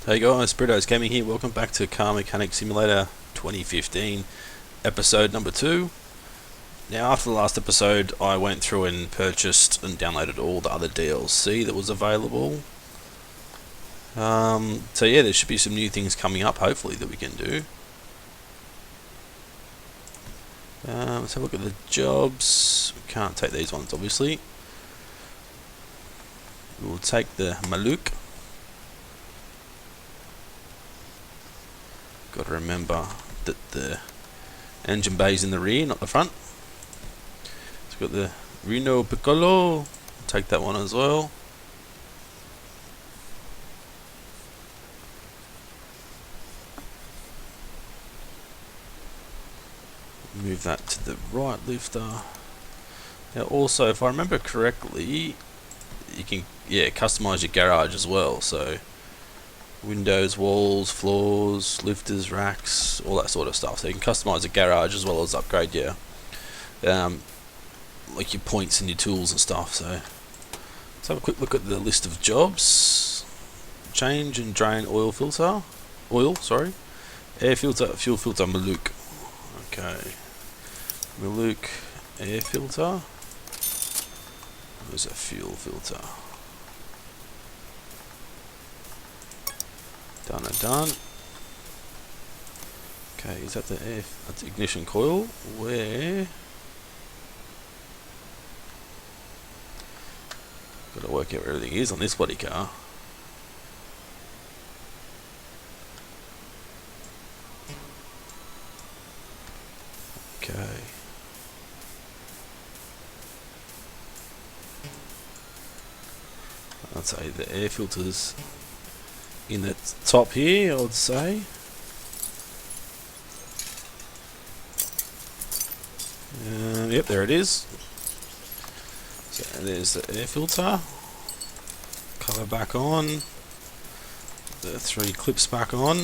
Hey guys, Britos Gaming here. Welcome back to Car Mechanic Simulator 2015, episode number 2. Now, after the last episode, I went through and purchased and downloaded all the other DLC that was available. So yeah, there should be some new things coming up, hopefully, that we can do. Let's have a look at the jobs. We can't take these ones, obviously. We'll take the Maluk. Got to remember that the engine bay is in the rear, not the front. It's got the Reno Piccolo. Take that one as well. Move that to the right lifter. Now, also, if I remember correctly, you can customize your garage as well. So windows, walls, floors, lifters, racks, all that sort of stuff. So you can customize the garage as well as upgrade your like your points and your tools and stuff. So let's have a quick look at the list of jobs. Change and drain air filter, fuel filter, Maluk. Okay, Maluk air filter. There's a fuel filter. Done and done. Okay, is that that's the ignition coil? Where? Gotta work out where everything is on this bloody car. Okay. I'd say the air filters in the top here, I would say. Yep, there it is. So there's the air filter. Cover back on. The 3 clips back on.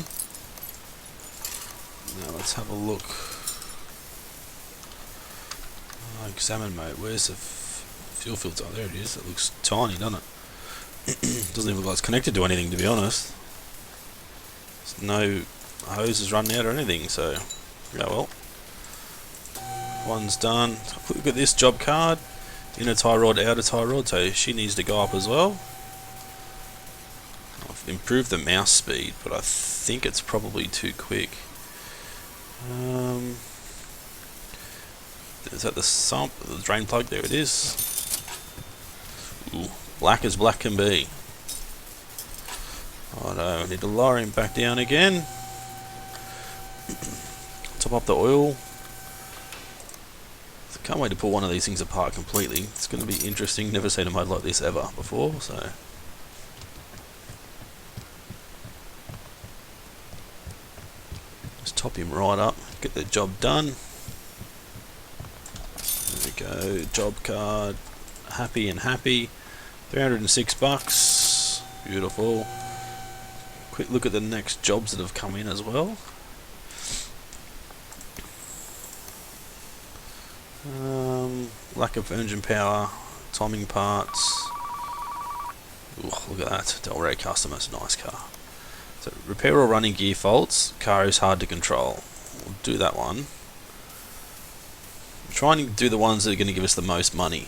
Now let's have a look. Examine mode. Where's the fuel filter? There it is. It looks tiny, doesn't it? Doesn't even look like it's connected to anything, to be honest. There's no hoses running out or anything, so yeah, well. One's done. Look at this job card. Inner tie rod, outer tie rod, so she needs to go up as well. I've improved the mouse speed, but I think it's probably too quick. Is that the drain plug? There it is. Ooh, black as black can be. I need to lower him back down again. Top up the oil. Can't wait to pull one of these things apart completely. It's going to be interesting. Never seen a mode like this ever before, so. Just top him right up. Get the job done. There we go. Job card. Happy and happy. $306. Beautiful. Quick look at the next jobs that have come in as well. Lack of engine power, timing parts. Ooh, look at that. DeLorean Custom, that's a nice car. So, repair or running gear faults. Car is hard to control. We'll do that one. I'm trying to do the ones that are going to give us the most money.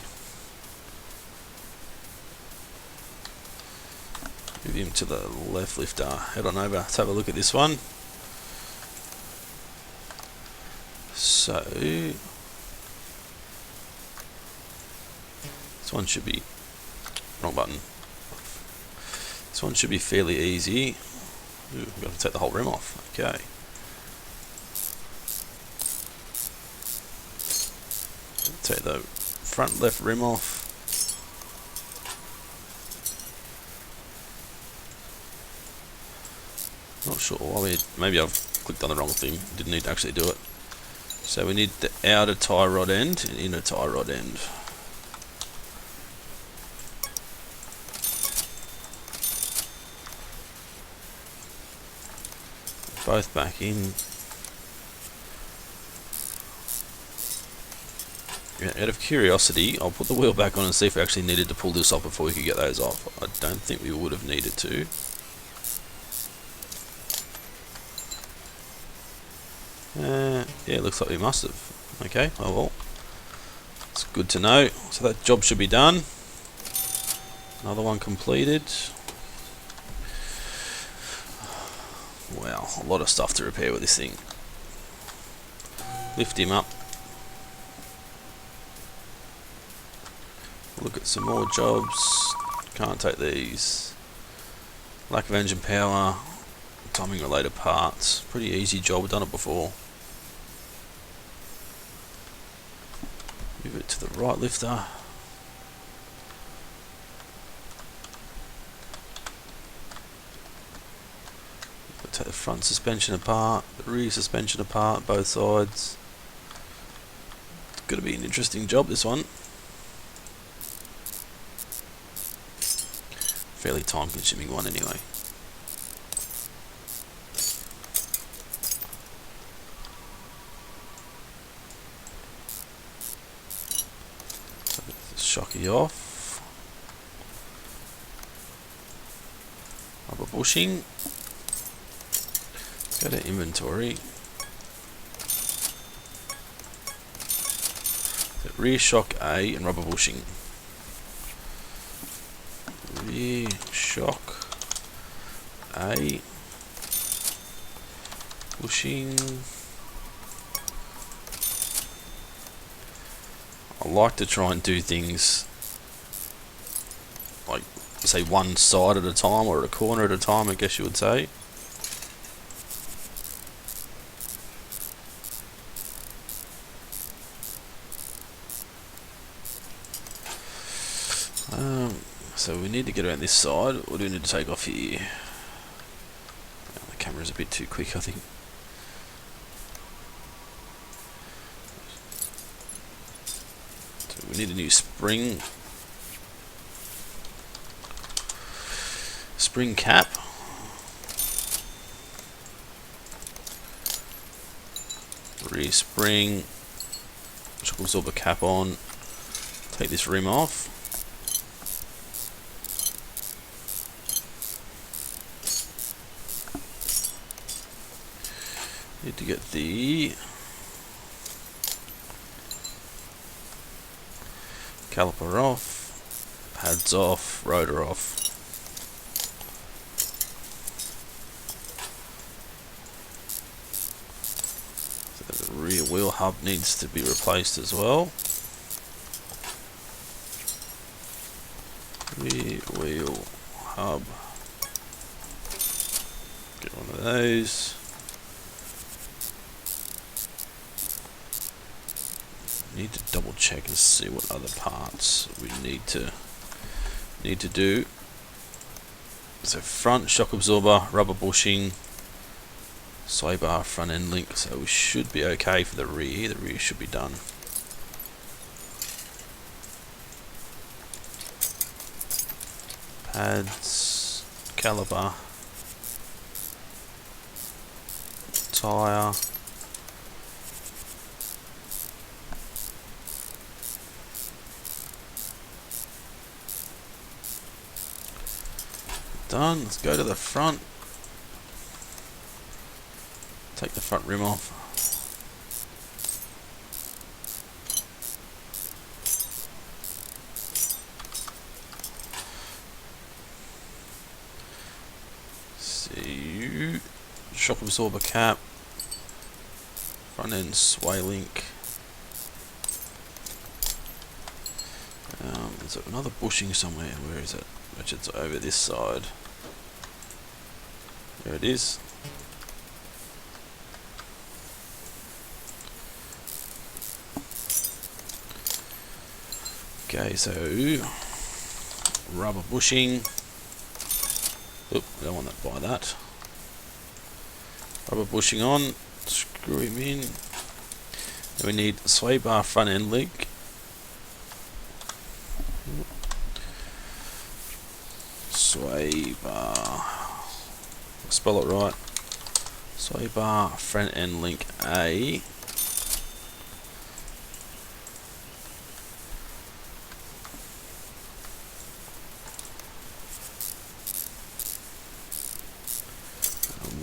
Move him to the left lifter. Head on over. Let's have a look at this one. So this one should be wrong button. This one should be fairly easy. Ooh, we've got to take the whole rim off. Okay. Take the front left rim off. Not sure why maybe I've clicked on the wrong thing. Didn't need to actually do it. So we need the outer tie rod end and inner tie rod end. Both back in. Out of curiosity, I'll put the wheel back on and see if we actually needed to pull this off before we could get those off. I don't think we would have needed to. Yeah, it looks like we must have. Okay, oh well. It's good to know. So that job should be done. Another one completed. Wow, a lot of stuff to repair with this thing. Lift him up. Look at some more jobs. Can't take these. Lack of engine power. Timing related parts. Pretty easy job, we've done it before. Move it to the right lifter. Take the front suspension apart, the rear suspension apart, both sides. It's going to be an interesting job, this one. Fairly time consuming one anyway. So the shocky off. Rubber bushing. Go to inventory. So rear shock A and rubber bushing. Rear shock A. Bushing. I like to try and do things like, say, one side at a time, or a corner at a time, I guess you would say. So we need to get around this side. What do we need to take off here? Oh, the camera's a bit too quick, I think. So we need a new spring. Spring cap. Rear spring. Shock absorber cap on. Take this rim off. Need to get the caliper off, pads off, rotor off. So the rear wheel hub needs to be replaced as well. Rear wheel hub. Get one of those. Need to double check and see what other parts we need to do. So front shock absorber, rubber bushing, sway bar, front end link. So we should be okay for the rear. The rear should be done. Pads, caliper, tyre. Done. Let's go to the front. Take the front rim off. See, shock absorber cap. Front end sway link. There's another bushing somewhere. Where is it? Which it's over this side. There it is. Okay, so rubber bushing. Oop, I don't want that by that. Rubber bushing on. Screw him in. Then we need sway bar front end link. Sway bar. Spell it right. Sway bar front end link A.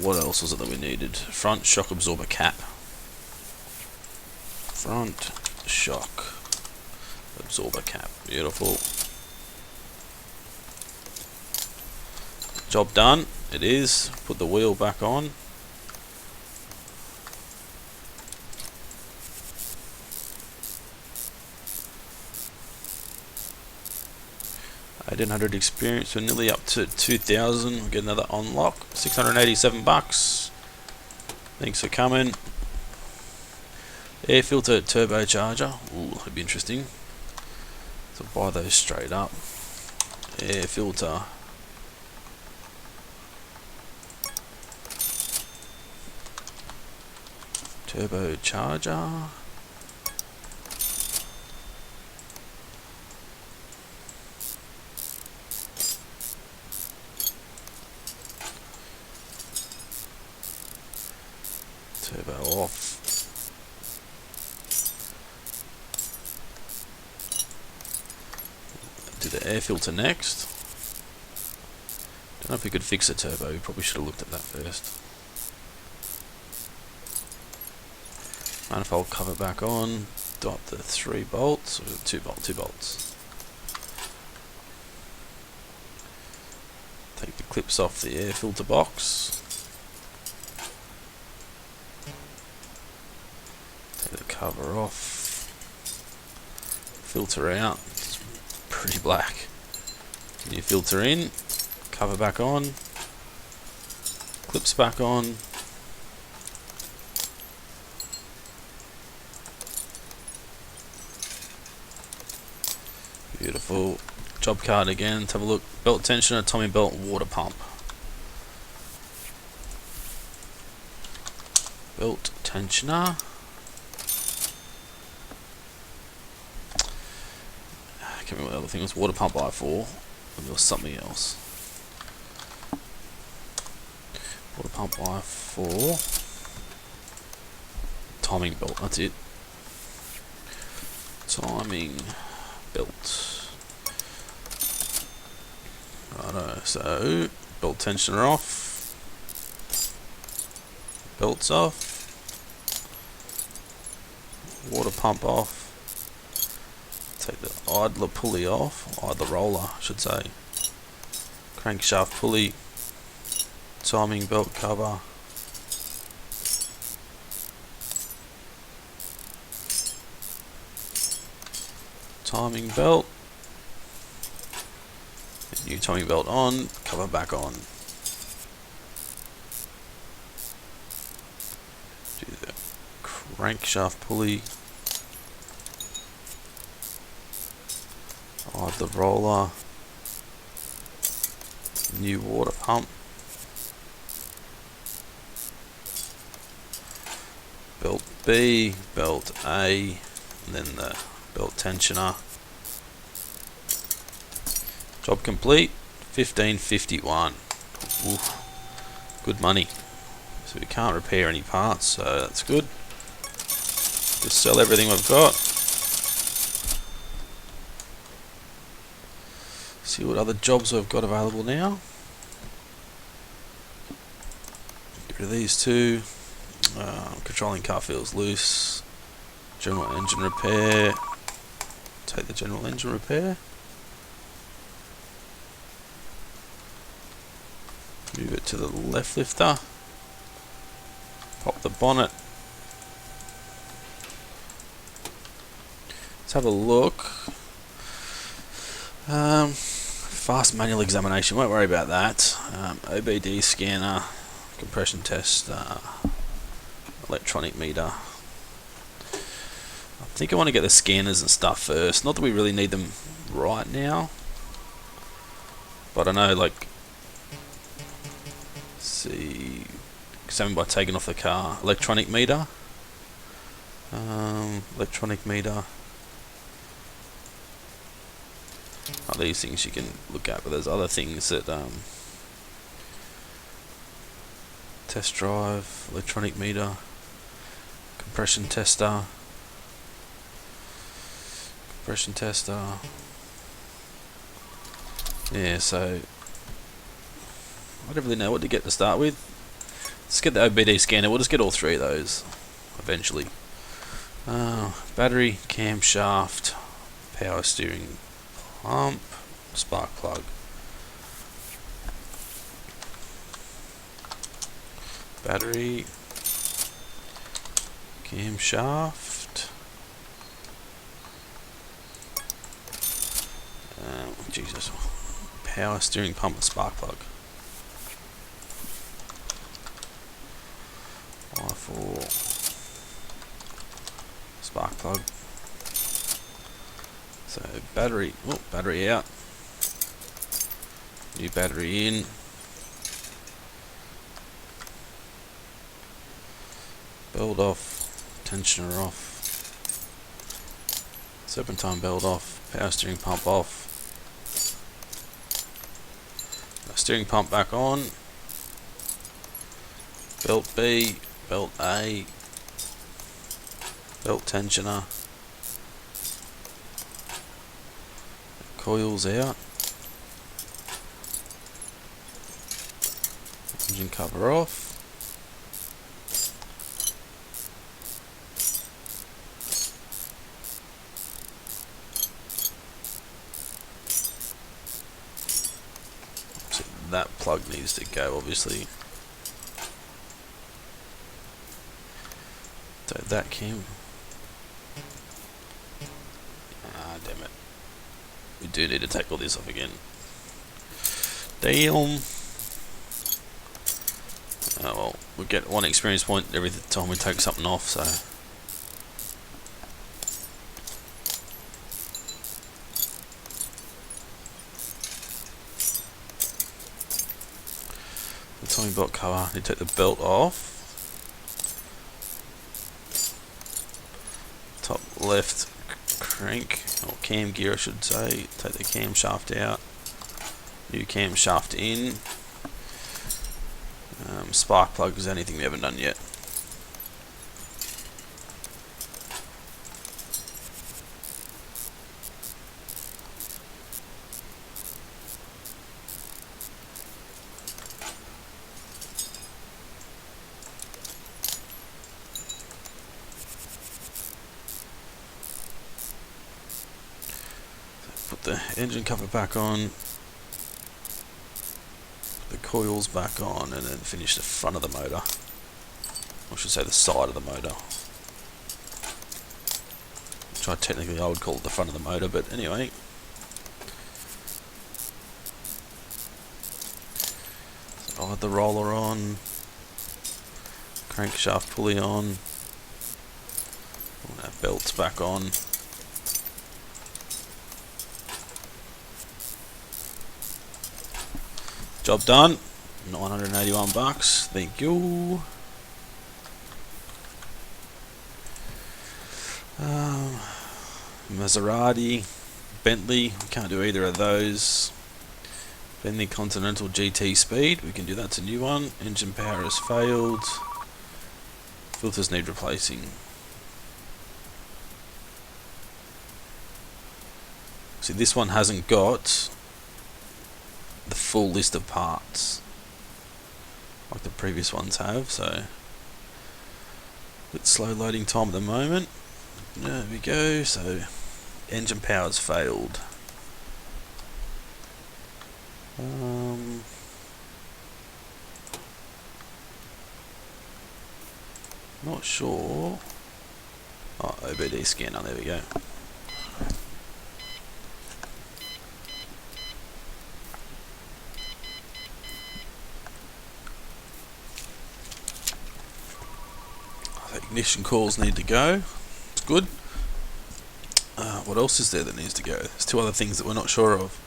What else was it that we needed? Front shock absorber cap. Front shock absorber cap. Beautiful. Job done. It is. Put the wheel back on. 1800 experience. We're nearly up to 2000. We'll get another unlock. 687 bucks. Thanks for coming. Air filter turbocharger. Ooh, that'd be interesting. So buy those straight up. Air filter. Turbocharger. Turbo off. Do the air filter next. Don't know if we could fix a turbo. We probably should have looked at that first. Manifold cover back on. Dot the 3 bolts, or 2 bolts. Take the clips off the air filter box. Take the cover off. Filter out. It's pretty black. New filter in. Cover back on. Clips back on. Beautiful. Job card again. Let's have a look. Belt tensioner, Tommy belt, water pump. Belt tensioner. I can't remember what the other thing was. Water pump I4. Or there was something else. Water pump I4. Timing belt. That's it. Timing belt. Righto, so belt tensioner off, belts off, water pump off, take the idler pulley off, idler roller I should say, crankshaft pulley, timing belt cover, timing belt, new timing belt on, cover back on. Do the crankshaft pulley, the roller, new water pump, belt B, belt A, and then the belt tensioner. Job complete. 1551. Oof. Good money. So we can't repair any parts, so that's good. Just sell everything we've got. See what other jobs we've got available now. Get rid of these two. Controlling car feels loose. General engine repair. Take the general engine repair. Move it to the left lifter. Pop the bonnet. Let's have a look. Fast manual examination. Won't worry about that. OBD scanner, compression test, electronic meter. I think I want to get the scanners and stuff first. Not that we really need them right now, but I know, like, see, examine by taking off the car. Electronic meter. Electronic meter. Oh, these things you can look at, but there's other things that test drive, electronic meter, compression tester, yeah, so I don't really know what to get to start with. Let's get the OBD scanner. We'll just get all three of those eventually. Battery, camshaft, power steering pump, spark plug. Battery, camshaft, Jesus, power steering pump and spark plug. Y4 spark plug. So battery, battery out. New battery in. Belt off, tensioner off. Serpentine belt off, power steering pump off. Steering pump back on. Belt B, belt A, belt tensioner. Coils out. Engine cover off. So that plug needs to go, obviously. So that came. Damn it. We do need to take all this off again. Damn. Oh well, we get 1 experience point every time we take something off, so. The timing belt cover, you take the belt off. Top left crank, or cam gear I should say, take the camshaft out, new camshaft in, spark plug is anything we haven't done yet. Put the engine cover back on, put the coils back on, and then finish the front of the motor. I should say the side of the motor. Which technically I would call it the front of the motor, but anyway. So I'll have the roller on, crankshaft pulley on, all our belts back on. Job done. 981 bucks. Thank you. Maserati, Bentley. We can't do either of those. Bentley Continental GT Speed. We can do that. It's a new one. Engine power has failed. Filters need replacing. See, this one hasn't got the full list of parts like the previous ones have, so a bit slow loading time at the moment. There we go. So engine power's failed. Not sure. Oh, OBD scanner, there we go. Ignition coils need to go. It's good. What else is there that needs to go? There's 2 other things that we're not sure of.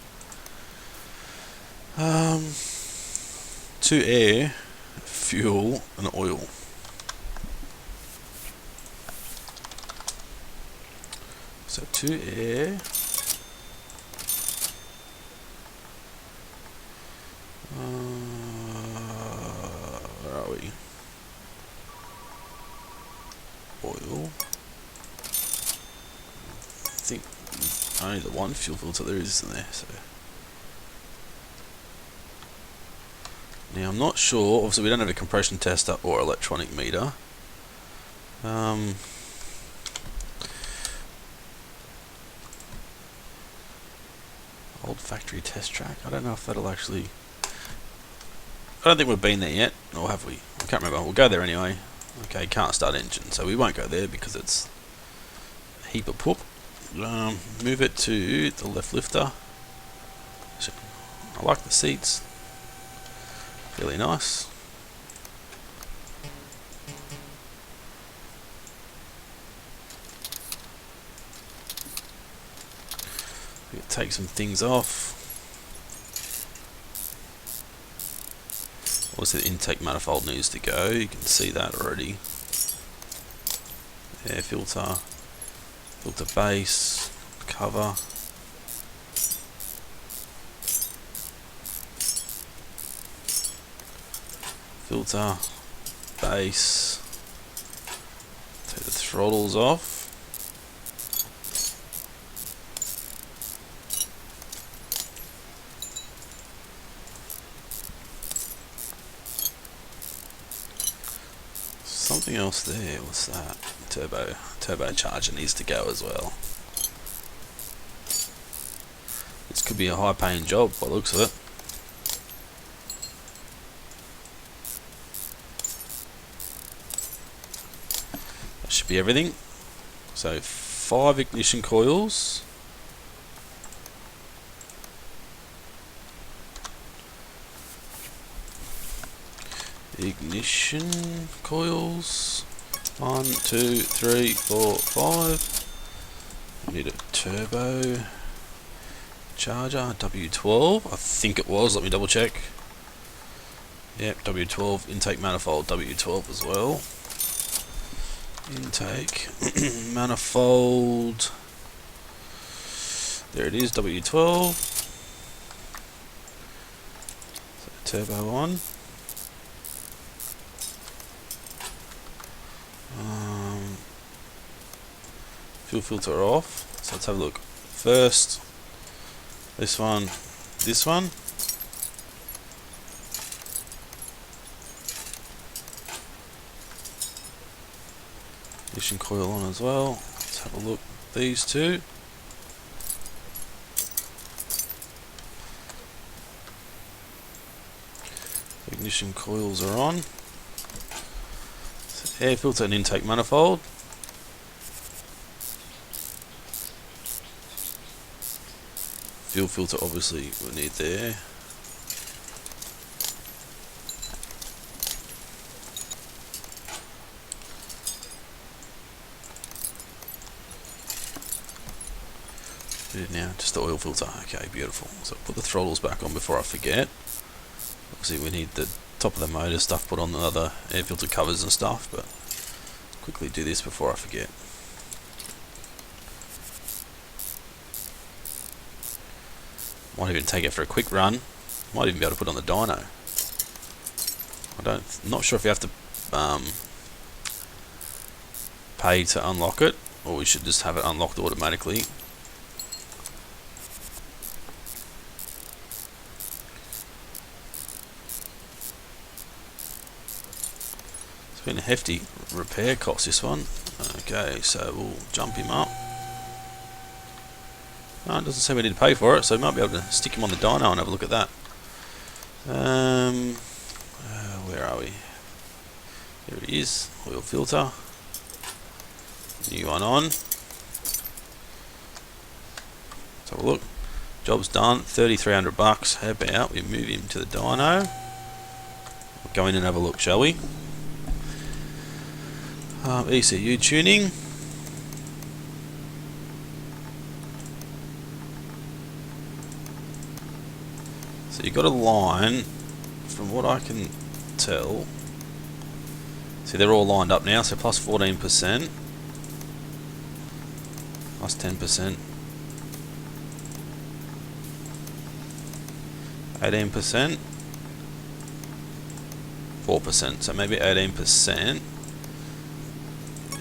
To air, fuel, and oil. So to air. Where are we? Oil. I think only the one fuel filter there is, isn't there? So now I'm not sure. Obviously, we don't have a compression tester or electronic meter. old factory test track. I don't know if that'll actually... I don't think we've been there yet, or have we? I can't remember. We'll go there anyway. Okay, can't start engine, so we won't go there because it's a heap of poop. Move it to the left lifter. I like the seats. Really nice. We can take some things off. Obviously the intake manifold needs to go, you can see that already. Air filter, filter base, cover. Filter, base. Take the throttles off. Something else there, what's that? Turbocharger needs to go as well. This could be a high paying job by the looks of it. That should be everything. So 5 ignition coils. Ignition coils. 1, 2, 3, 4, 5. We need a turbo charger. W12. I think it was. Let me double check. Yep, W12 intake manifold. W12 as well. Intake manifold. There it is. W12. So turbo on. Fuel filter off. So let's have a look. First, this one. Ignition coil on as well. Let's have a look. These two. Ignition coils are on. So air filter and intake manifold. Fuel filter obviously we need there. Now just the oil filter. Okay, beautiful. So put the throttles back on before I forget. Obviously we need the top of the motor stuff put on, the other air filter covers and stuff, but quickly do this before I forget. Might even take it for a quick run. Might even be able to put it on the dyno. I'm not sure if you have to pay to unlock it, or we should just have it unlocked automatically. It's been a hefty repair cost, this one. Okay, so we'll jump him up. No, it doesn't seem we need to pay for it, so we might be able to stick him on the dyno and have a look at that. Where are we? There it is. Oil filter. New one on. Let's have a look. Job's done. $3,300. How about we move him to the dyno? We'll go in and have a look, shall we? ECU tuning. So you've got a line, from what I can tell. See, they're all lined up now, so plus 14%, plus 10%, 18%, 4%, so maybe 18%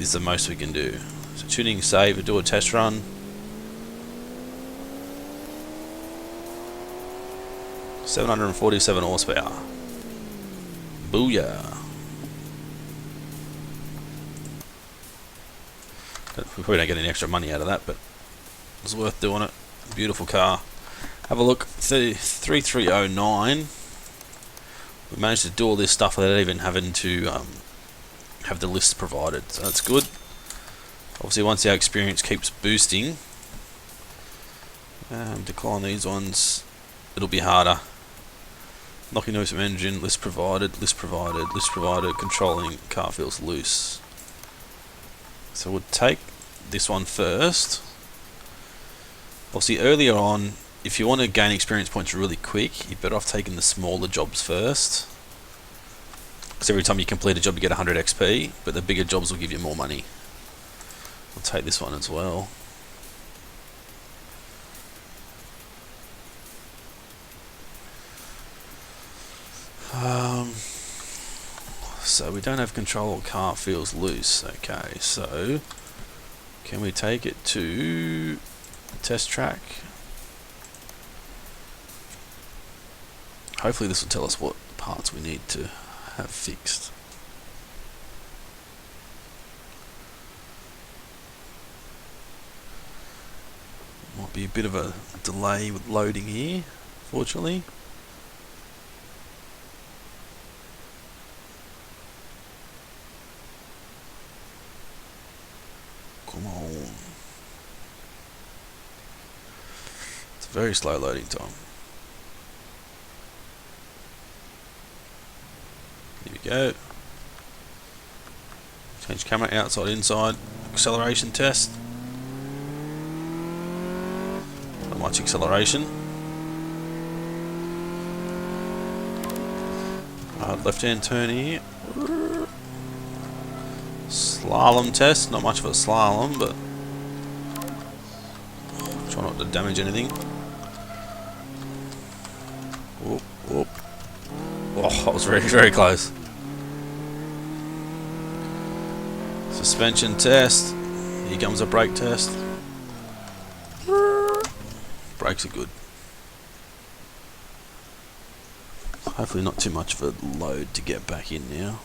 is the most we can do. So tuning, save, do a test run. 747 horsepower. Booyah. We probably don't get any extra money out of that, but it's worth doing it. Beautiful car. Have a look. 3309. We managed to do all this stuff without even having to have the list provided, so that's good. Obviously, once our experience keeps boosting, decline these ones, it'll be harder. Knocking noise from engine, list provided, list provided, list provided, controlling, car feels loose. So we'll take this one first. Obviously, earlier on, if you want to gain experience points really quick, you're better off taking the smaller jobs first. Because every time you complete a job, you get 100 XP, but the bigger jobs will give you more money. We'll take this one as well. So we don't have control, car feels loose. Okay, so can we take it to test track? Hopefully this will tell us what parts we need to have fixed. Might be a bit of a delay with loading here, fortunately. Come on. It's a very slow loading time. Here we go. Change camera, outside, inside. Acceleration test. Not much acceleration. Left hand turn here. Slalom test. Not much of a slalom, but try not to damage anything. Whoop, whoop. Oh, that was very, very close. Suspension test. Here comes a brake test. Brakes are good. Hopefully not too much of a load to get back in now.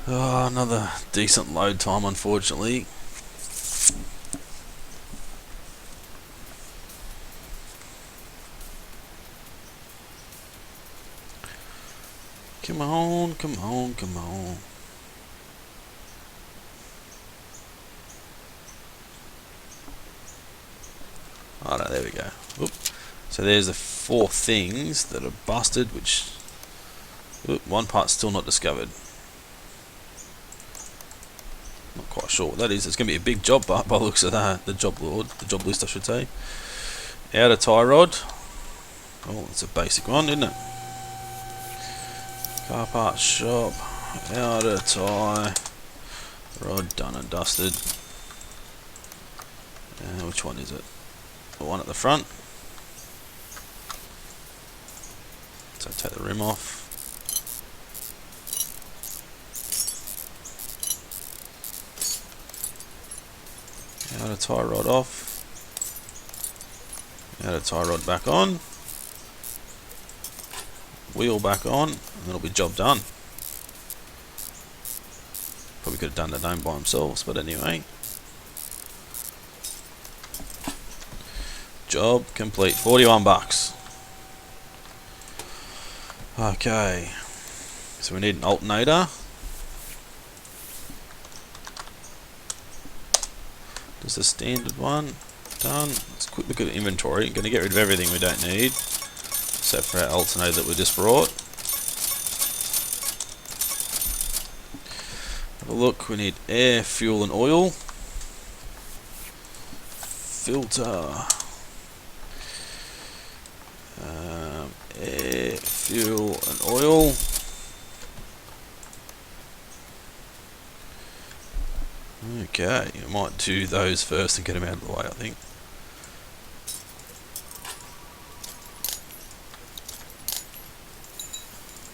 Oh, another decent load time, unfortunately. Come on, come on, come on. Oh no, there we go. Oop. So there's the 4 things that are busted, which one part's still not discovered. Not quite sure what that is. It's going to be a big job by the looks of that. The job list, I should say. Outer tie rod. Oh, it's a basic one, isn't it? Car parts shop. Outer tie rod, done and dusted. Which one is it? The one at the front. So take the rim off. Outer tie rod off. Outer tie rod back on. Wheel back on, and it'll be job done. Probably could have done the dome by themselves, but anyway. Job complete. 41 bucks. Okay. So we need an alternator. Just the standard one. Done. Let's quick look at the inventory. Going to get rid of everything we don't need, except for our alternator that we just brought. Have a look. We need air, fuel, and oil. Filter. Air, fuel, and oil. Okay, I might do those first and get them out of the way, I think.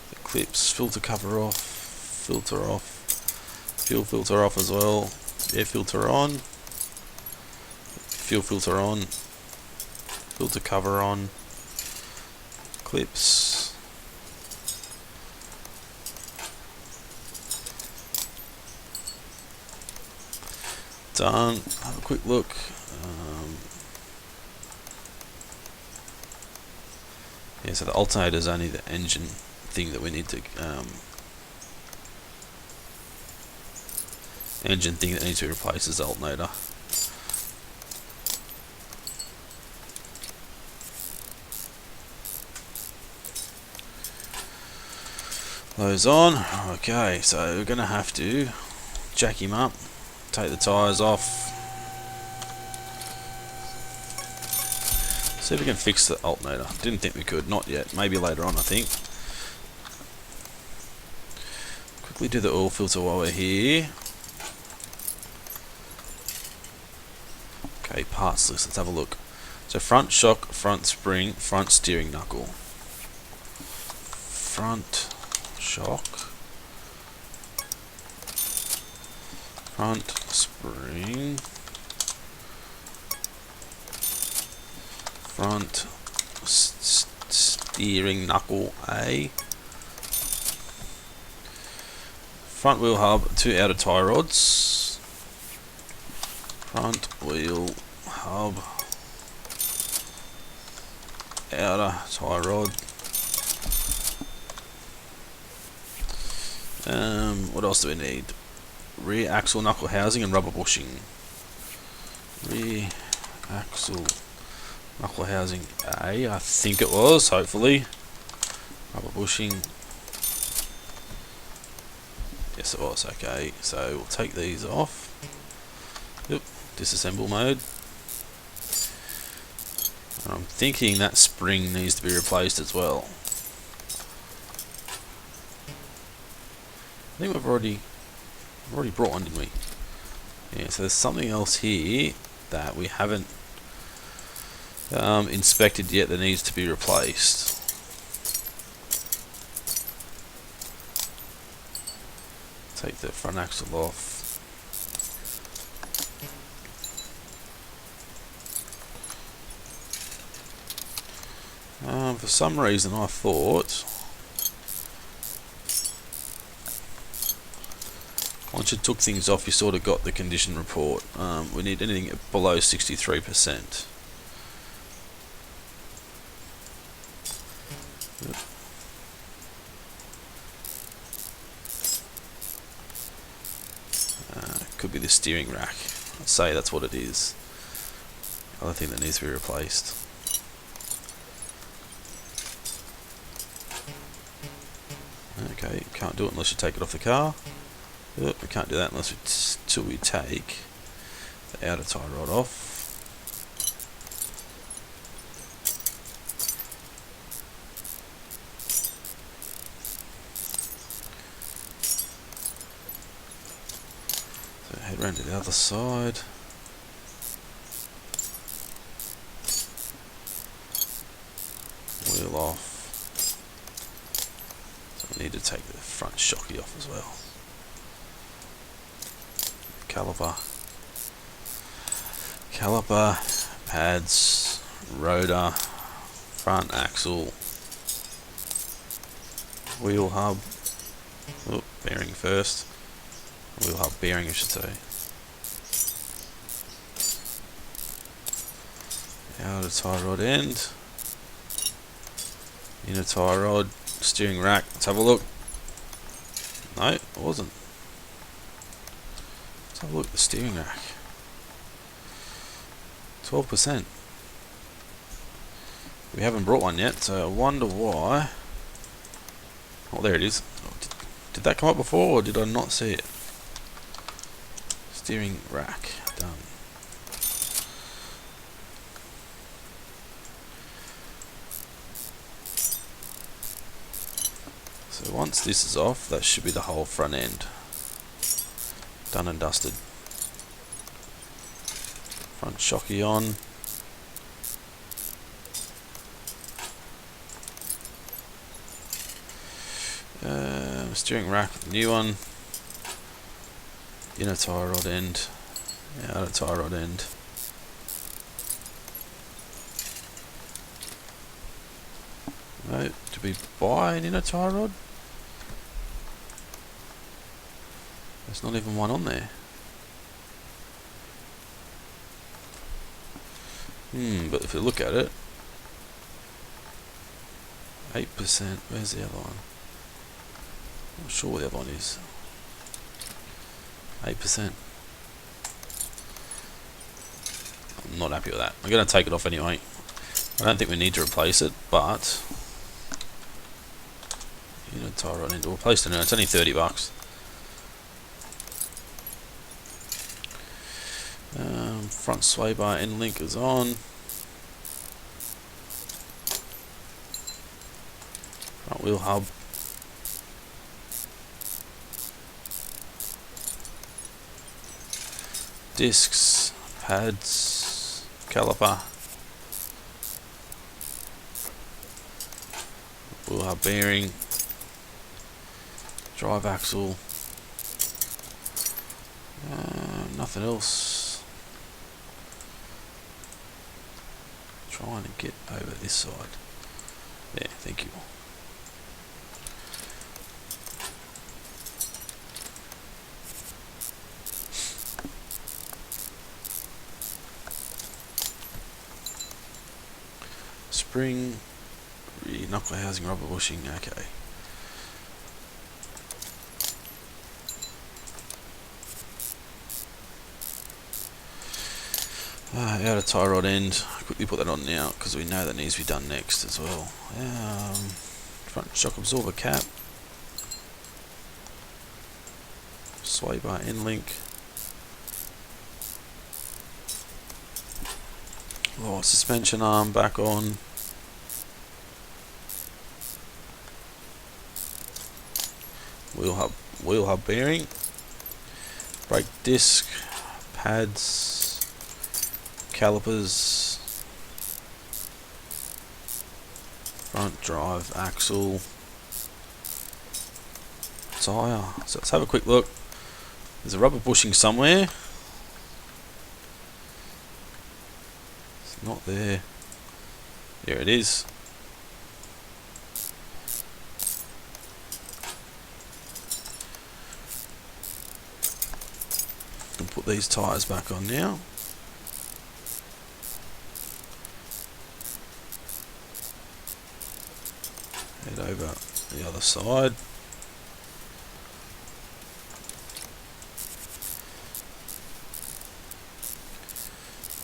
The clips, filter cover off, filter off, fuel filter off as well, air filter on, fuel filter on, filter cover on, clips, done. Have a quick look. Yeah, so the alternator is only the engine thing that we need to engine thing that needs to be replaced is the alternator. Those on. Okay, so we're gonna have to jack him up, take the tyres off, see if we can fix the alternator. Didn't think we could, not yet, maybe later on I think. Quickly do the oil filter while we're here. Okay, parts list, let's have a look. So front shock, front spring, front steering knuckle. Front shock, front spring, front steering knuckle A, front wheel hub, 2 outer tie rods, front wheel hub, outer tie rod. What else do we need? Rear axle knuckle housing and rubber bushing. Rear axle knuckle housing A, I think it was, hopefully. Rubber bushing. Yes it was, okay. So we'll take these off. Yep, disassemble mode. And I'm thinking that spring needs to be replaced as well. I think we've already brought one, didn't we? Yeah, so there's something else here that we haven't inspected yet that needs to be replaced. Take the front axle off. For some reason I thought once you took things off, you sort of got the condition report. We need anything below 63%. Could be the steering rack. I'd say that's what it is. Other thing that needs to be replaced. Okay, can't do it unless you take it off the car. We can't do that until we take the outer tie rod off. So head round to the other side. Wheel off. So I need to take the front shocky off as well. Caliper, pads, rotor, front axle, wheel hub, bearing first, wheel hub bearing I should say, outer tie rod end, inner tie rod, steering rack. Let's have a look. No, it wasn't. Let's have a look at the steering rack. 12%. We haven't brought one yet, so I wonder why. Oh, there it is. Did that come up before, or did I not see it? Steering rack. Done. So once this is off, that should be the whole front end. Done and dusted. Front shocky on. Steering rack, new one. Inner tie rod end. Outer tie rod end. No, did we buy an inner tie rod? There's not even one on there. But if you look at it, 8%. Where's the other one? Not sure where the other one is. 8%. I'm not happy with that. I'm going to take it off anyway. I don't think we need to replace it, but you know, tie right into replace it now. It's only $30. Front sway bar end link is on. Front wheel hub. Discs, pads, caliper. Wheel hub bearing. Drive axle. Nothing else. Trying to get over this side. There, thank you. Spring, knuckle housing, rubber bushing, okay. Outer tie rod end, quickly put that on now because we know that needs to be done next as well. Front shock absorber cap, sway bar end link, suspension arm back on, wheel hub bearing, brake disc, pads, calipers, front drive axle, tyre. So let's have a quick look. There's a rubber bushing somewhere. It's not there. There it is. Can put these tyres back on now. Head over the other side.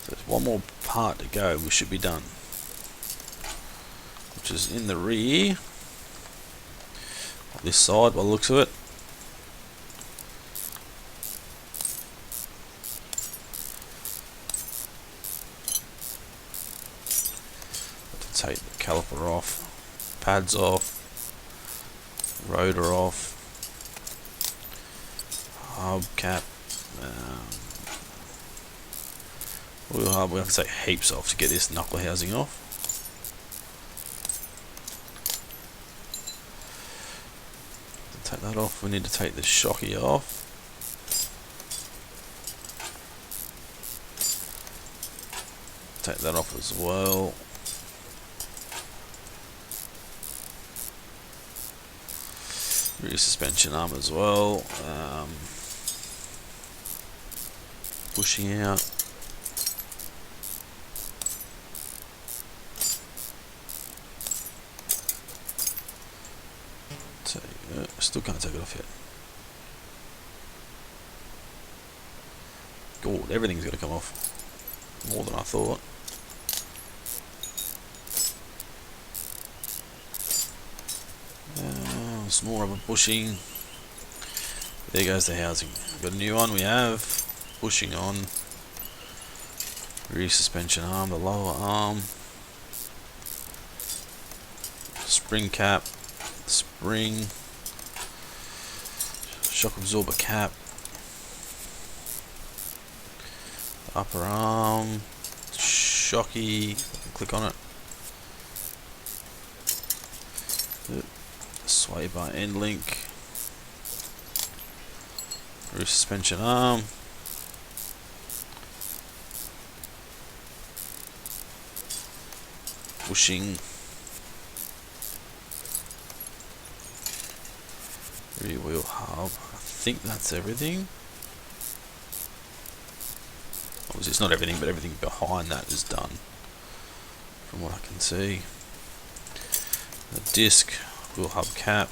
So there's one more part to go. We should be done, which is in the rear on this side by the looks of it. Take the caliper off, pads off, rotor off, hub cap, wheel hub. We have to take heaps off to get this knuckle housing off. To take that off, we need to take the shocky off. Take that off as well. Rear suspension arm as well. Pushing out. Still can't take it off yet. God, everything's going to come off. More than I thought. Some more rubber bushing. There goes the housing. Got a new one. We have bushing on. Rear suspension arm, the lower arm. Spring cap. Spring. Shock absorber cap. Upper arm. Shocky. Click on it. Sway bar end link, rear suspension arm, bushing, rear wheel hub. I think that's everything. Obviously it's not everything, but everything behind that is done. from what I can see. The disc, wheel hub cap,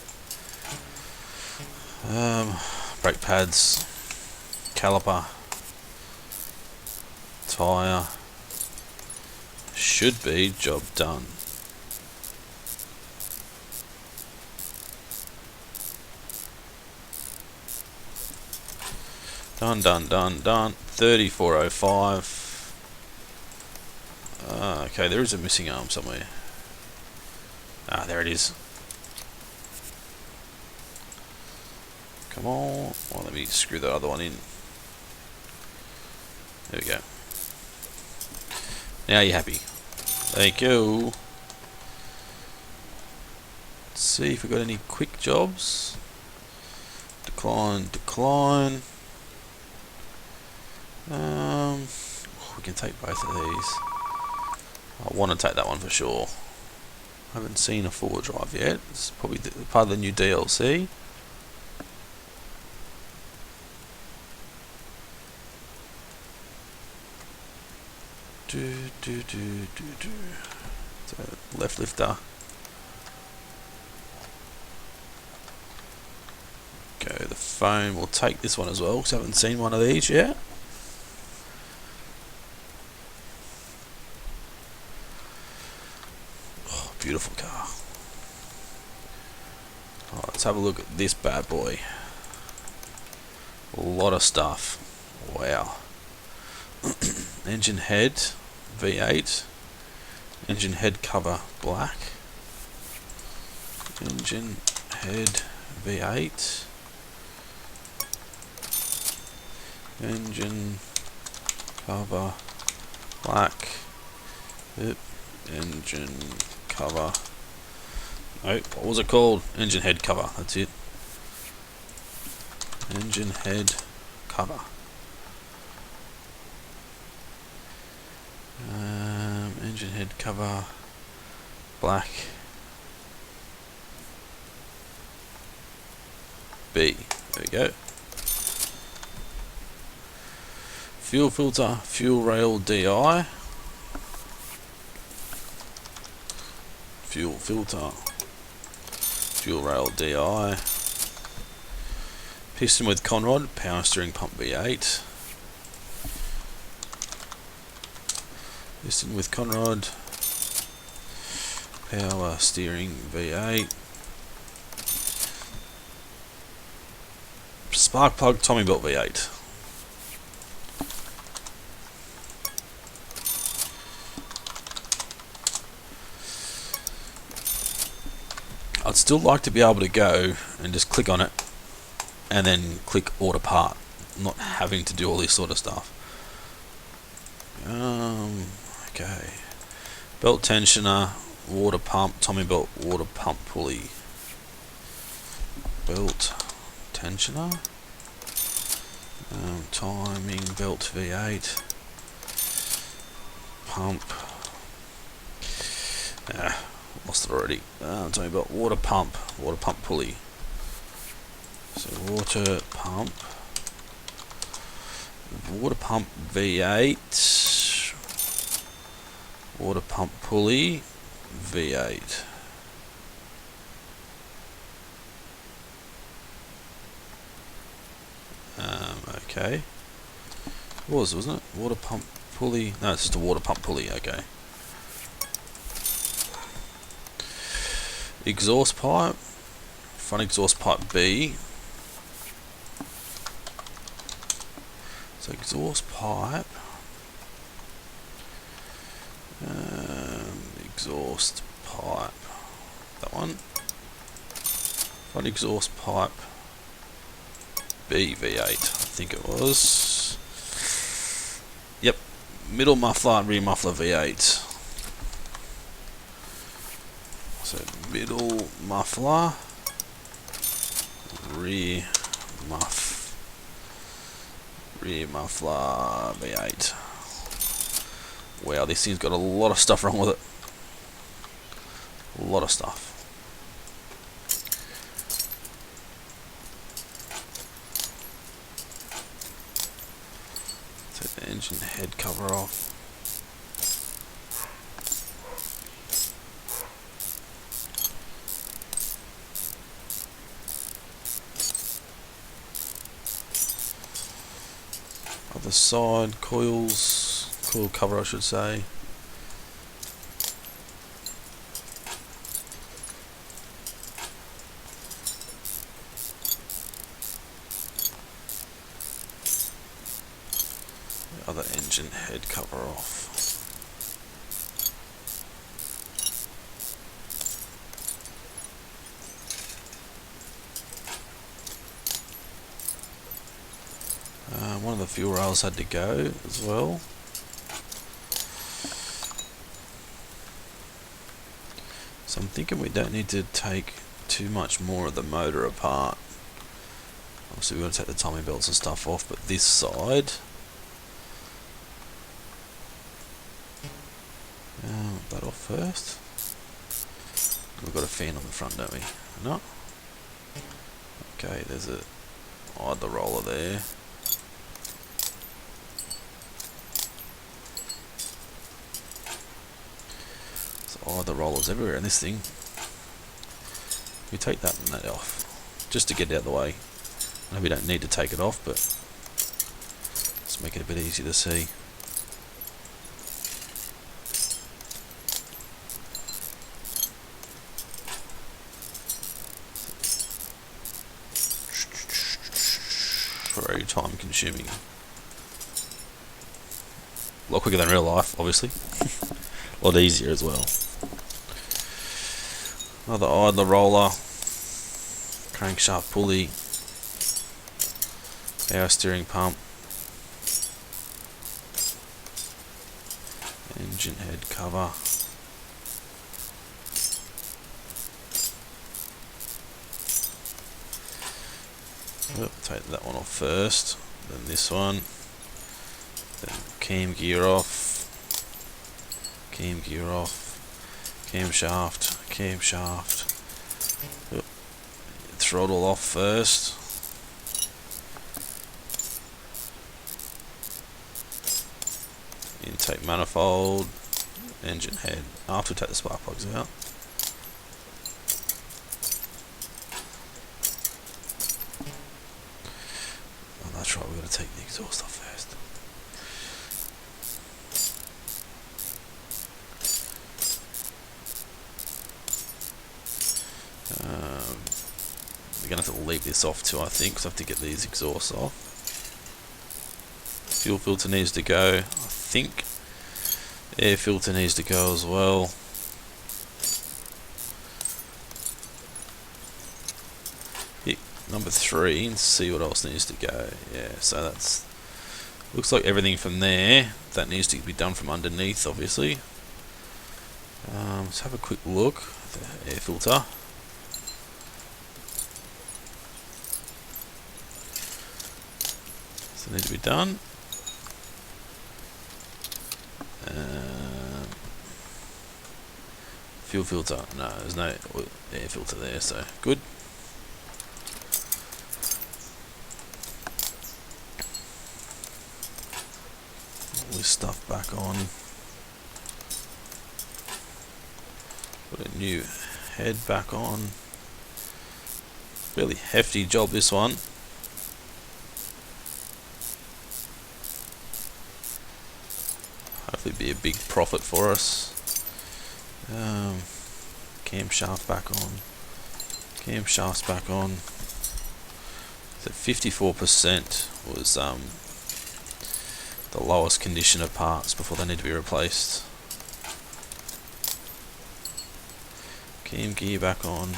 brake pads, caliper, tyre. Should be job done. Done. 3405. Okay, there is a missing arm somewhere. Ah, there it is. Come on. Well, let me screw the other one in. There we go. Now you're happy. Thank you. Let's see if we got any quick jobs. Decline. We can take both of these. I want to take that one for sure. I haven't seen a 4 drive yet. It's probably part of the new DLC. So left lifter. Okay, the phone. We'll take this one as well because I haven't seen one of these yet. Oh, beautiful car. Right, let's have a look at this bad boy. A lot of stuff. Wow. Engine head V8. Engine head cover black. Engine head V8. Engine cover black. Yep. Engine cover. No, what was it called? Engine head cover. That's it. Engine head cover. Engine head cover black. B. There we go. Fuel filter, fuel rail DI. Fuel filter, fuel rail DI. Piston with conrod, power steering pump V8. Piston with conrod, power steering V8. Spark plug Tommy belt V8. I'd still like to be able to go and just click on it and then click order part, not having to do all this sort of stuff. Okay. Belt tensioner, water pump, Tommy belt water pump pulley. Belt tensioner. Timing belt V8. Pump. Lost it already. Tommy belt water pump pulley. So water pump V8. Water pump pulley V8. Okay. It was, wasn't it? Water pump pulley. No, it's just a water pump pulley. Okay. Exhaust pipe. Front exhaust pipe B. So exhaust pipe. Exhaust pipe. That one. Front exhaust pipe B V8. I think it was. Yep. Middle muffler, rear muffler V8. So middle muffler, rear muffler V8. Wow, this thing's got a lot of stuff wrong with it. A lot of stuff. Take the engine head cover off. Other side, coils, coil cover I should say. The other engine head cover off. One of the fuel rails had to go as well. So I'm thinking we don't need to take too much more of the motor apart. Obviously we're going to take the timing belts and stuff off, but this side, that off first. We've got a fan on the front, don't we? No? Okay, there's a idler roller there. The rollers everywhere in this thing. We take that and that off just to get it out of the way. I know we don't need to take it off, but let's make it a bit easier to see. Very time consuming. A lot quicker than real life, obviously. A lot easier as well. Another idler roller, crankshaft pulley, power steering pump, engine head cover, take that one off first, then this one, then cam gear off, camshaft, throttle off first, intake manifold, engine head, after we take the spark plugs out. Oh, that's right, we've got to take the exhaust off first. We're going to have to leave this off too, I think, because I have to get these exhausts off. Fuel filter needs to go, I think. Air filter needs to go as well. Hit number 3 and see what else needs to go. Yeah, so that's looks like everything from there that needs to be done from underneath, obviously. Let's have a quick look at the air filter. So need to be done. Fuel filter, no, there's no air filter there, so good. All this stuff back on. Put a new head back on. Really hefty job, this one. Hopefully be a big profit for us. Camshaft back on. Camshaft's back on. So 54% was the lowest condition of parts before they need to be replaced. Cam gear back on.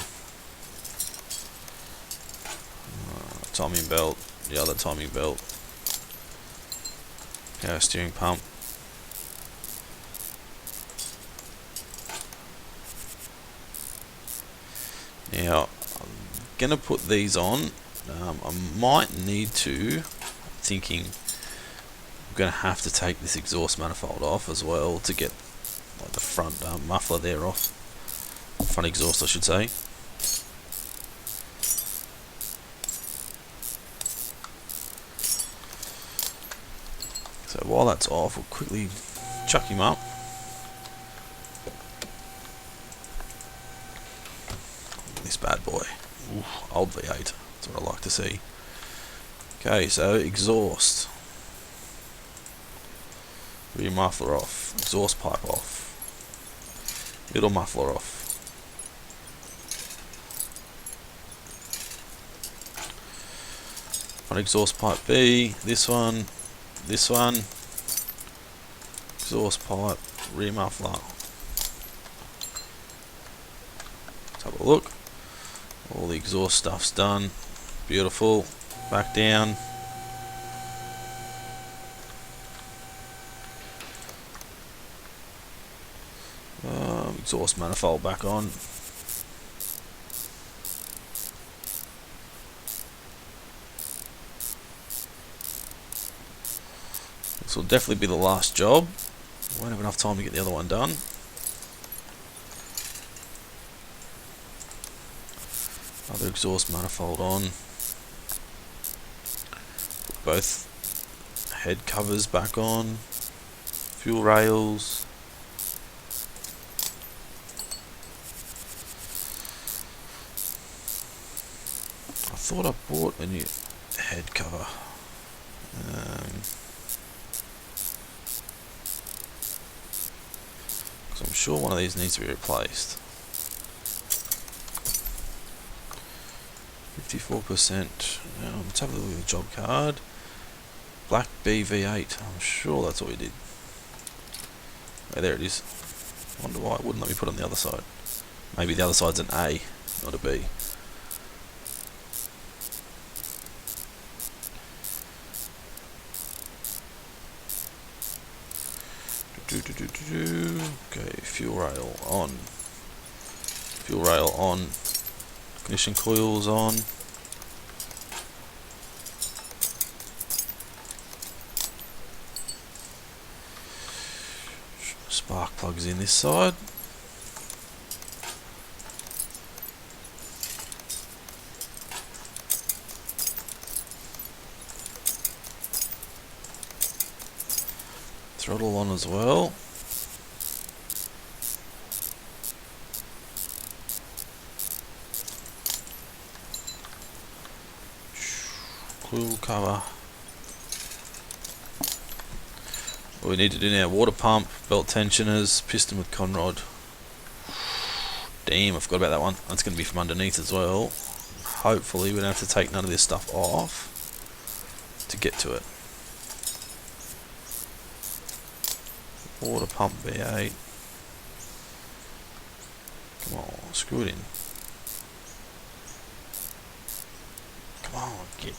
Timing belt, the other timing belt. Power steering pump. Now, I'm going to put these on. I might need to, thinking I'm going to have to take this exhaust manifold off as well to get like the front muffler there off. Front exhaust, I should say. So while that's off, we'll quickly chuck him up. This bad boy. Ooh, old V8. That's what I like to see. Okay, so exhaust. Rear muffler off. Exhaust pipe off. Middle muffler off. Front exhaust pipe B. This one. This one. Exhaust pipe. Rear muffler. Let's have a look. All the exhaust stuff's done. Beautiful. Back down. Exhaust manifold back on. This will definitely be the last job. Won't have enough time to get the other one done. Other exhaust manifold on. Put both head covers back on. Fuel rails. I thought I bought a new head cover. Because I'm sure one of these needs to be replaced. 54%. Let's have a look at the job card. Black BV8. I'm sure that's what we did. Oh, there it is. Wonder why it wouldn't let me put it on the other side. Maybe the other side's an A, not a B. Okay, fuel rail on. Fuel rail on. Ignition coils on. Spark plugs in this side. Throttle on as well. Coil cover. What we need to do now, water pump, belt tensioners, piston with conrod. Damn, I forgot about that one. That's going to be from underneath as well. Hopefully we don't have to take none of this stuff off to get to it. Water pump V8. Come on, screw it in. Come on, get.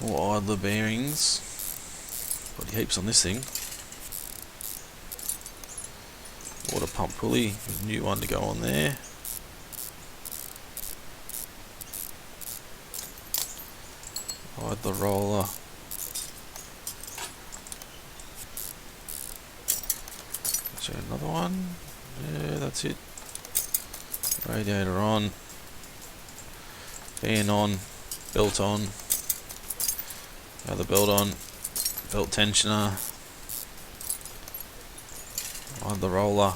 More idler bearings. Bloody heaps on this thing. Water pump pulley, new one to go on there. Idler roller. Is there another one? Yeah, that's it. Radiator on. Fan on. Belt on. Other belt on. Belt tensioner. Idler roller.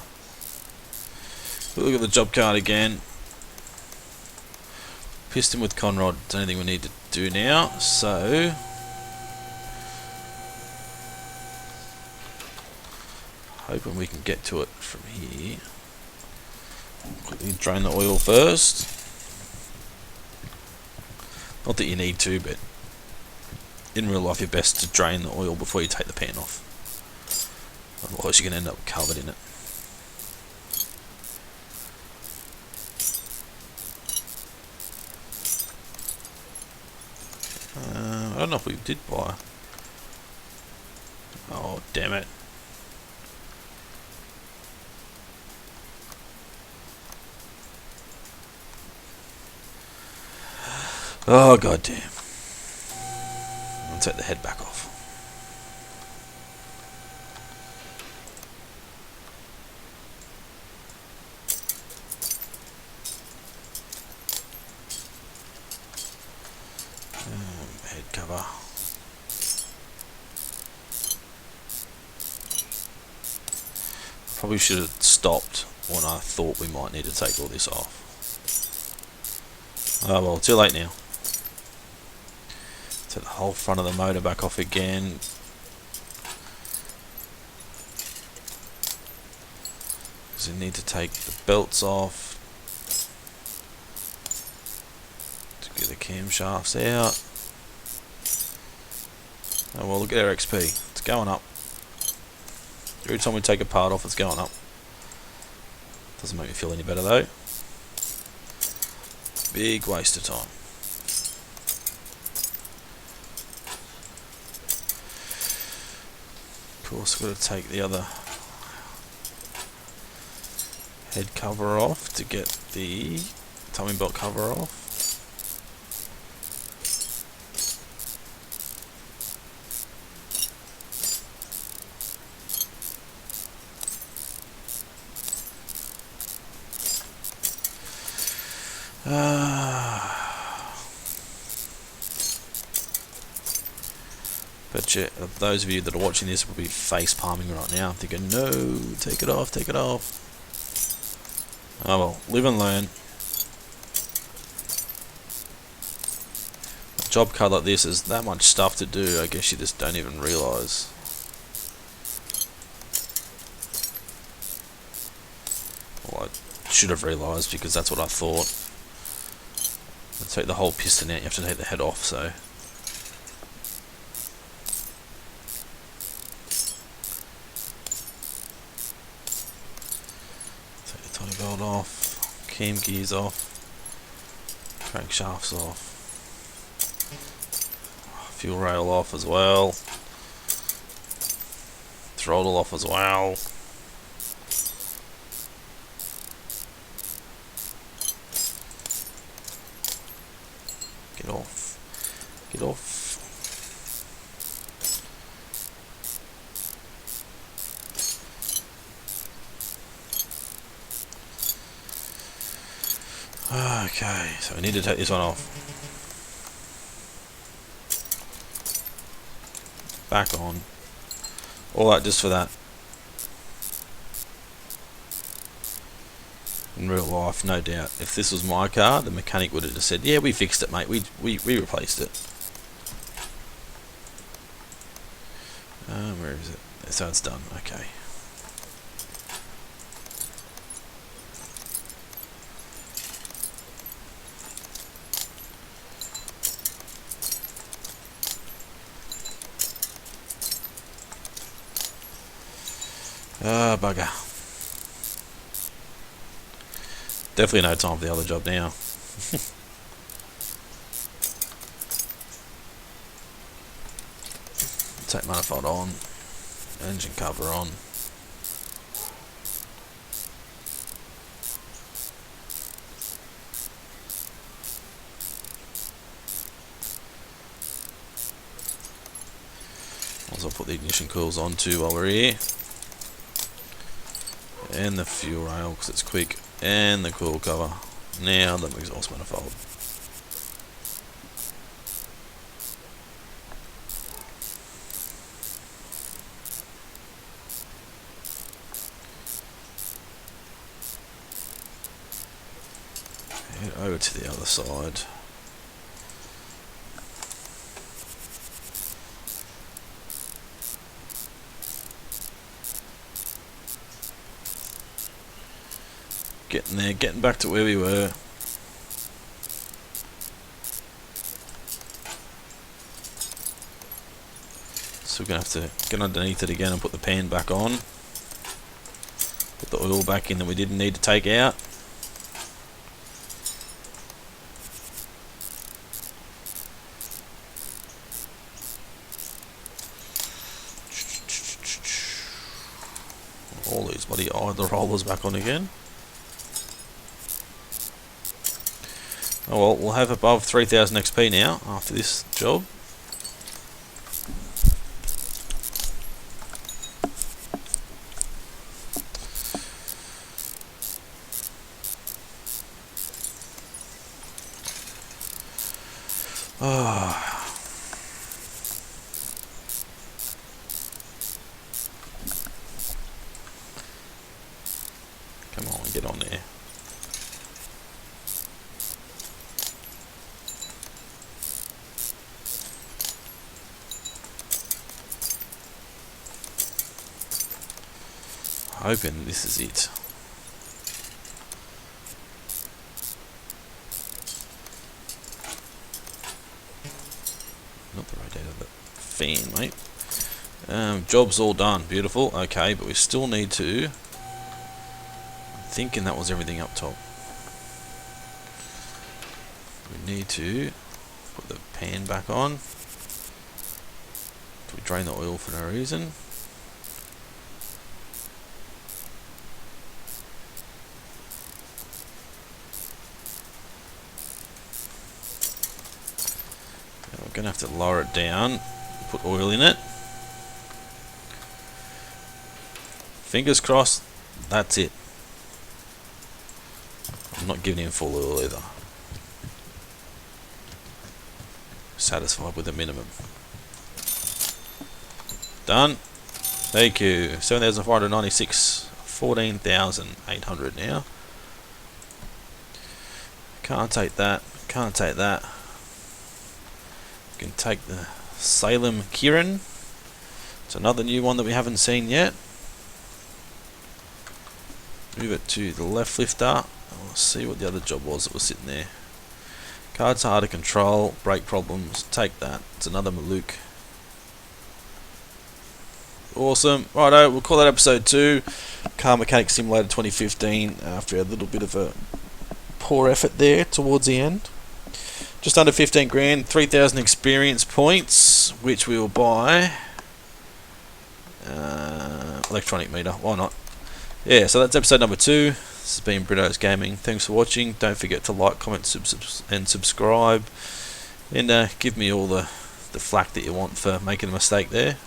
Look at the job card again. Piston with conrod. It's anything we need to do now. So hoping we can get to it from here. Quickly drain the oil first. Not that you need to, but in real life you're best to drain the oil before you take the pan off. Otherwise you're going to end up covered in it. I don't know if we did buy. Oh, damn it. Oh, goddamn. I'll take the head back off. Head cover. Probably should have stopped when I thought we might need to take all this off. Oh well, too late now. Take the whole front of the motor back off again. Because you need to take the belts off to get the camshafts out. Oh well, look at our XP. It's going up. Every time we take a part off, it's going up. Doesn't make me feel any better though. Big waste of time. Of course, we've got to take the other head cover off to get the timing belt cover off. But yeah, those of you that are watching this will be face palming right now, thinking, no, take it off, take it off. Oh well, live and learn. A job card like this is that much stuff to do, I guess you just don't even realise. Well, I should have realised because that's what I thought. To take the whole piston out, you have to take the head off, so. Take the timing belt off, cam gears off, crankshafts off, fuel rail off as well, throttle off as well. Get off. Get off. Okay, so we need to take this one off. Back on. All that just for that. In real life, no doubt, if this was my car, the mechanic would have just said, yeah, we fixed it, mate, we replaced it. Where is it? So it's done, okay. Ah, bugger. Definitely no time for the other job now. Take manifold on, engine cover on. I'll put the ignition coils on too while we're here. And the fuel rail because it's quick. And the coil cover. Now the exhaust manifold. Head over to the other side. Getting there, getting back to where we were. So we're going to have to get underneath it again and put the pan back on. Put the oil back in that we didn't need to take out. All these bloody idler rollers back on again. Oh well, we'll have above 3000 XP now after this job. Oh. Come on, get on there. hoping this is it. Not the radiator, the fan, mate. Job's all done. Beautiful. Okay, but we still need to... I'm thinking that was everything up top. We need to put the pan back on. We drain the oil for no reason. Now we're going to have to lower it down, put oil in it. Fingers crossed, that's it. I'm not giving him full oil either. Satisfied with the minimum. Done. Thank you. 7,496. 14,800 now. Can't take that. Can't take that. You can take the Salem Kieran. It's another new one that we haven't seen yet. Move it to the left lifter. We'll see what the other job was that was sitting there. Cards are hard to control. Brake problems. Take that. It's another Malouk. Awesome. Righto, we'll call that episode 2. Car Mechanic Simulator 2015. After a little bit of a poor effort there towards the end. Just under 15 grand. 3,000 experience points, which we will buy. Electronic meter. Why not? Yeah, so that's episode number 2. This has been Brito's Gaming. Thanks for watching. Don't forget to like, comment, and subscribe. And give me all the flack that you want for making a mistake there.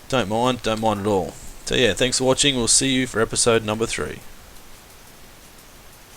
Don't mind at all. So yeah, thanks for watching. We'll see you for episode number 3.